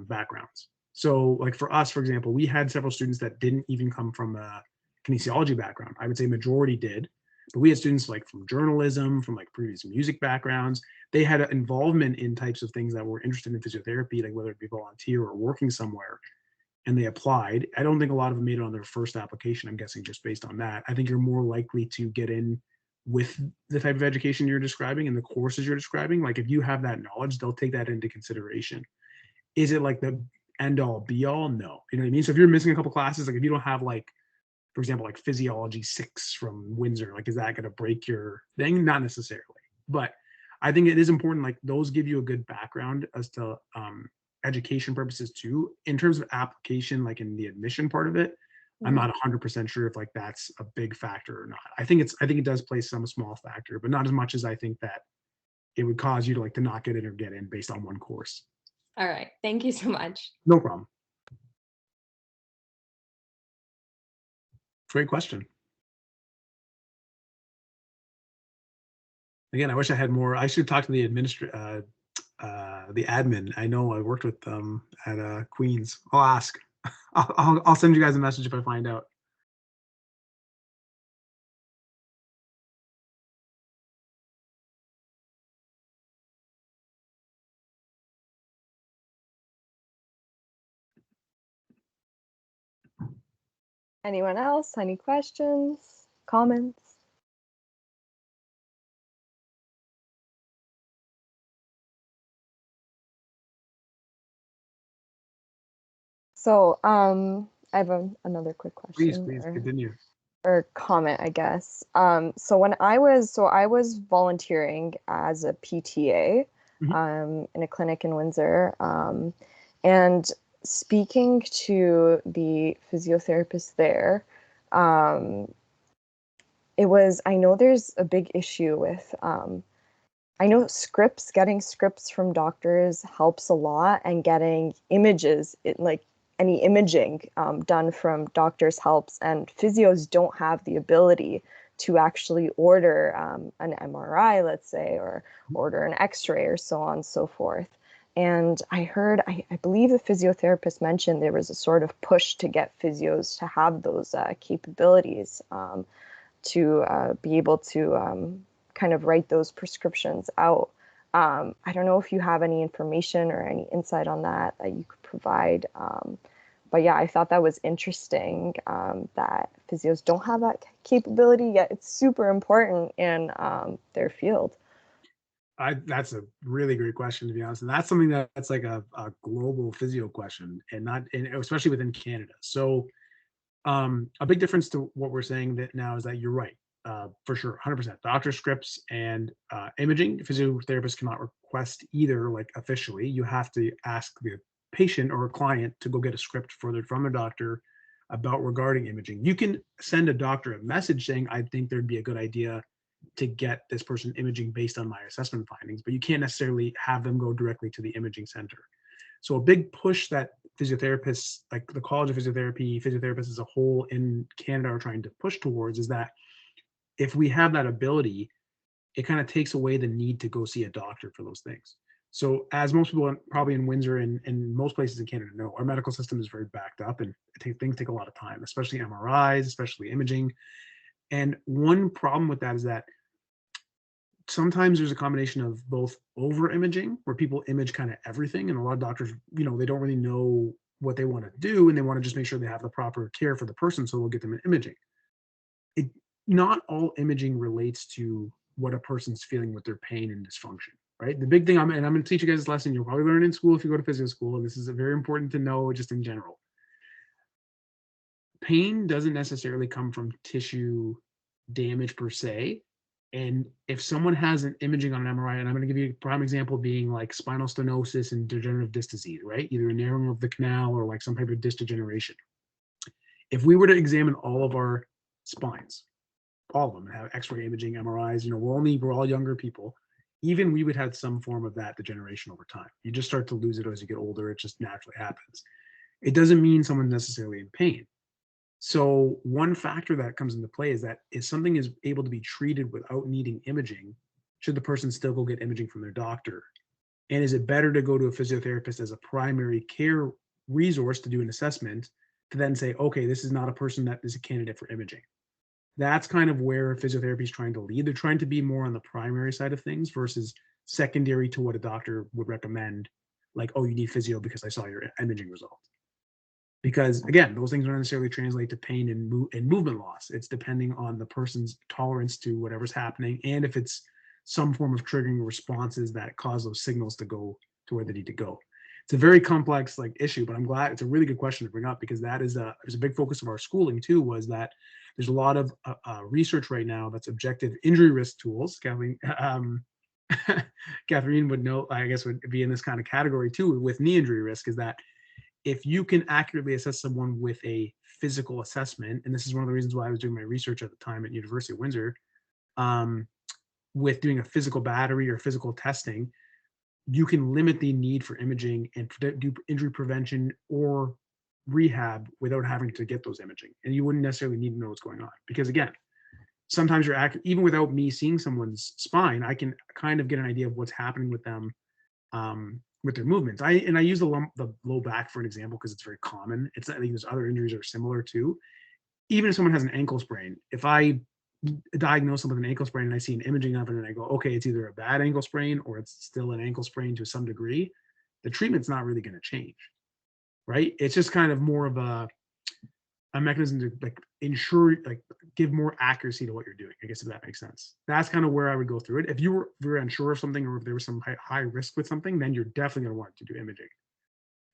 backgrounds. So like for us, for example, we had several students that didn't even come from a kinesiology background. I would say majority did, but we had students like from journalism, from like previous music backgrounds. They had an involvement in types of things that were interested in physiotherapy, like whether it be volunteer or working somewhere, and they applied. I don't think a lot of them made it on their first application. I'm guessing just based on that. I think you're more likely to get in with the type of education you're describing and the courses you're describing. Like if you have that knowledge, they'll take that into consideration. Is it like the end all be all? No. You know what I mean? So if you're missing a couple classes, like if you don't have like, for example, like physiology 6 from Windsor, like is that going to break your thing? Not necessarily. But I think it is important, like those give you a good background as to education purposes too. In terms of application, like in the admission part of it, I'm not 100% sure if like that's a big factor or not. I think it does play some small factor, but not as much as I think that it would cause you to like to not get in or get in based on one course. All right. Thank you so much. No problem. Great question. Again, I wish I had more. I should talk to the the admin. I know I worked with them at Queens. I'll ask. I'll send you guys a message if I find out. Anyone else? Any questions, comments? So I have another quick question. Please continue. Or comment, I guess. So I was volunteering as a PTA in a clinic in Windsor, and speaking to the physiotherapist there, I know there's a big issue with I know getting scripts from doctors helps a lot, and getting images, like any imaging done from doctors helps, and physios don't have the ability to actually order an MRI, let's say, or order an x-ray or so on and so forth. And I believe the physiotherapist mentioned there was a sort of push to get physios to have those capabilities to be able to kind of write those prescriptions out. I don't know if you have any information or any insight on that you could provide. But yeah, I thought that was interesting that physios don't have that capability, yet it's super important in their field. That's a really great question, to be honest. And that's something that's like a global physio question, and especially within Canada. So a big difference to what we're saying that now is that you're right, for sure, 100%. Doctor scripts and imaging, physiotherapists cannot request either, like officially. You have to ask the patient or a client to go get a script from their doctor regarding imaging. You can send a doctor a message saying, I think there'd be a good idea to get this person imaging based on my assessment findings, but you can't necessarily have them go directly to the imaging center. So a big push that physiotherapists, like the College of Physiotherapy, physiotherapists as a whole in Canada are trying to push towards, is that if we have that ability, it kind of takes away the need to go see a doctor for those things. So as most people probably in Windsor and most places in Canada know, our medical system is very backed up, and things take a lot of time, especially MRIs, especially imaging. And one problem with that is that sometimes there's a combination of both over imaging, where people image kind of everything, and a lot of doctors, they don't really know what they want to do, and they want to just make sure they have the proper care for the person, so they'll get them an imaging. Not all imaging relates to what a person's feeling with their pain and dysfunction, right? The big thing, I'm going to teach you guys this lesson, you'll probably learn in school if you go to physio school, and this is very important to know just in general. Pain doesn't necessarily come from tissue damage per se. And if someone has an imaging on an MRI, and I'm going to give you a prime example being like spinal stenosis and degenerative disc disease, right? Either a narrowing of the canal or like some type of disc degeneration. If we were to examine all of our spines, all of them have x-ray imaging, MRIs, we're all younger people. Even we would have some form of that degeneration over time. You just start to lose it as you get older. It just naturally happens. It doesn't mean someone's necessarily in pain. So one factor that comes into play is that if something is able to be treated without needing imaging, should the person still go get imaging from their doctor? And is it better to go to a physiotherapist as a primary care resource to do an assessment, to then say, okay, this is not a person that is a candidate for imaging? That's kind of where physiotherapy is trying to lead. They're trying to be more on the primary side of things versus secondary to what a doctor would recommend, like, oh, you need physio because I saw your imaging result. Because again, those things don't necessarily translate to pain and movement loss. It's depending on the person's tolerance to whatever's happening, and if it's some form of triggering responses that cause those signals to go to where they need to go. It's a very complex issue, but I'm glad it's a really good question to bring up, because that is there's a big focus of our schooling too, was that there's a lot of research right now that's objective injury risk tools. Catherine would know, I guess, would be in this kind of category too with knee injury risk, is that if you can accurately assess someone with a physical assessment, and this is one of the reasons why I was doing my research at the time at University of Windsor, with doing a physical battery or physical testing, you can limit the need for imaging and do injury prevention or rehab without having to get those imaging. And you wouldn't necessarily need to know what's going on, because again, sometimes even without me seeing someone's spine, I can kind of get an idea of what's happening with them, with their movements. I use the low back for an example because it's very common. I think there's other injuries that are similar too. Even if someone has an ankle sprain, if I diagnose them with an ankle sprain and I see an imaging of it and I go, okay, it's either a bad ankle sprain or it's still an ankle sprain to some degree, the treatment's not really going to change, right? It's just kind of more of a mechanism to like ensure, like give more accuracy to what you're doing. I guess if that makes sense. That's kind of where I would go through it. If you were unsure of something, or if there was some high risk with something, then you're definitely going to want to do imaging.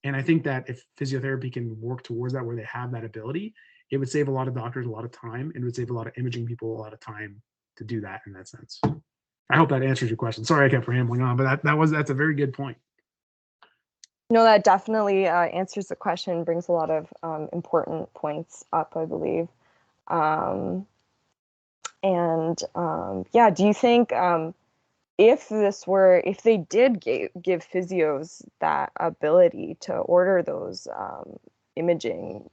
And I think that if physiotherapy can work towards that, where they have that ability, it would save a lot of doctors a lot of time, and it would save a lot of imaging people a lot of time to do that in that sense. I hope that answers your question. Sorry I kept rambling on, but that's a very good point. No, that definitely answers the question, brings a lot of important points up, I believe. Yeah, do you think if they did give physios that ability to order those imaging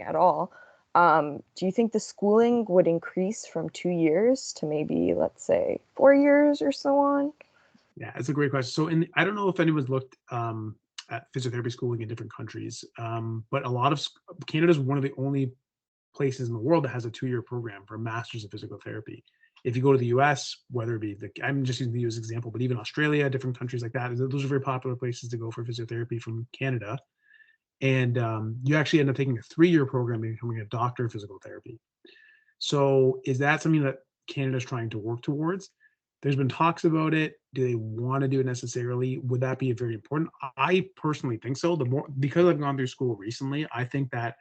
at all, do you think the schooling would increase from 2 years to maybe, let's say, 4 years or so on? Yeah, that's a great question. So I don't know if anyone's looked at physiotherapy schooling in different countries, but a lot of Canada's one of the only places in the world that has a 2-year program for a master's of physical therapy. If you go to the US, whether it be I'm just using the US example, but even Australia, different countries like that, those are very popular places to go for physiotherapy from Canada. And you actually end up taking a 3-year program and becoming a doctor of physical therapy. So is that something that Canada's trying to work towards? There's been talks about it. Do they want to do it necessarily? Would that be very important? I personally think so. Because I've gone through school recently, I think that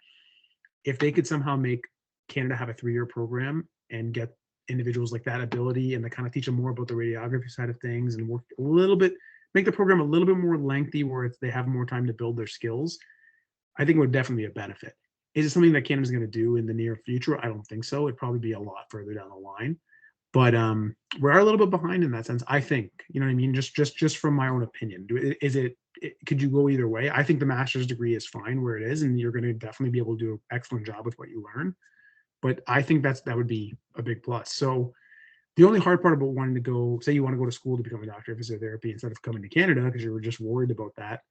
if they could somehow make Canada have a 3-year program and get individuals like that ability, and to kind of teach them more about the radiography side of things, and work a little bit, make the program a little bit more lengthy where they have more time to build their skills, I think it would definitely be a benefit. Is it something that Canada's going to do in the near future? I don't think so. It'd probably be a lot further down the line. But we're a little bit behind in that sense, I think. You know what I mean? Just from my own opinion. Could you go either way? I think the master's degree is fine where it is, and you're going to definitely be able to do an excellent job with what you learn. But I think that would be a big plus. So the only hard part about wanting to go, say you want to go to school to become a doctor of physiotherapy instead of coming to Canada because you were just worried about that,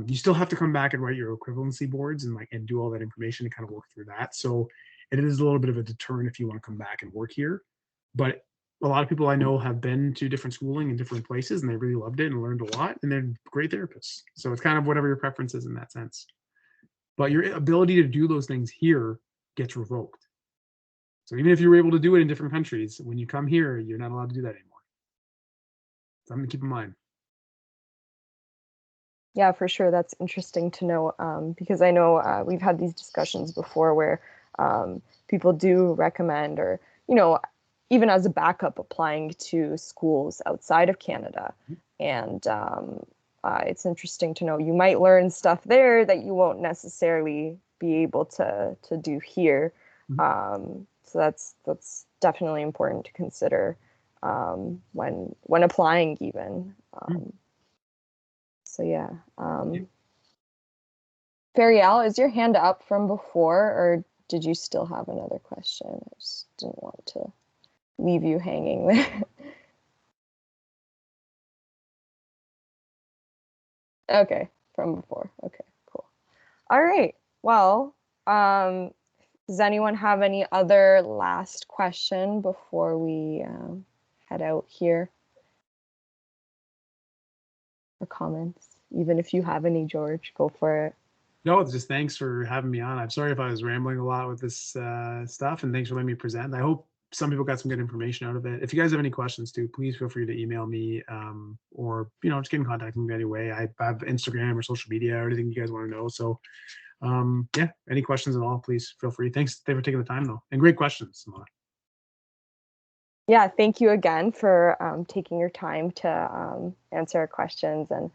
you still have to come back and write your equivalency boards and do all that information to kind of work through that. So it is a little bit of a deterrent if you want to come back and work here. But a lot of people I know have been to different schooling in different places, and they really loved it and learned a lot, and they're great therapists. So it's kind of whatever your preference is in that sense. But your ability to do those things here gets revoked. So even if you were able to do it in different countries, when you come here, you're not allowed to do that anymore. Something to keep in mind. Yeah, for sure. That's interesting to know, because I know we've had these discussions before where people do recommend, or, even as a backup, applying to schools outside of Canada. And it's interesting to know you might learn stuff there that you won't necessarily be able to do here. So that's definitely important to consider when applying even. So yeah. Ferial, is your hand up from before, or did you still have another question? I just didn't want to leave you hanging there. Okay, from before. Okay, cool. All right. Well, does anyone have any other last question before we head out here? Or comments? Even if you have any, George, go for it. No, just thanks for having me on. I'm sorry if I was rambling a lot with this stuff, and thanks for letting me present. I hope some people got some good information out of it. If you guys have any questions too, please feel free to email me, or just get in contact with me anyway. I have Instagram or social media or anything you guys want to know. So yeah, any questions at all, please feel free. Thanks for taking the time though, and great questions, Simona. Yeah, thank you again for taking your time to answer our questions and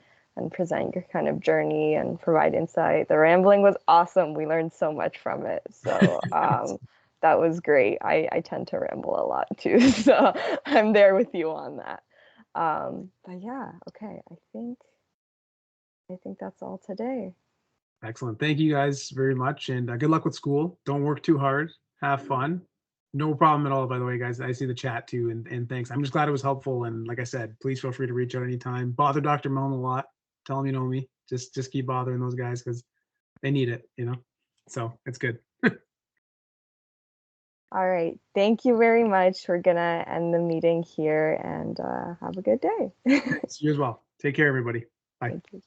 present your kind of journey and provide insight. The rambling was awesome. We learned so much from it. So that was great. I tend to ramble a lot too, so I'm there with you on that. But yeah, okay. I think that's all today. Excellent. Thank you guys very much, and good luck with school. Don't work too hard. Have fun. No problem at all, by the way, guys. I see the chat too, and thanks. I'm just glad it was helpful. And like I said, please feel free to reach out anytime. Bother Dr. Milne a lot. Tell him you know me. Just keep bothering those guys because they need it, So it's good. All right. Thank you very much. We're gonna end the meeting here, and have a good day. You as well. Take care, everybody. Bye. Thank you.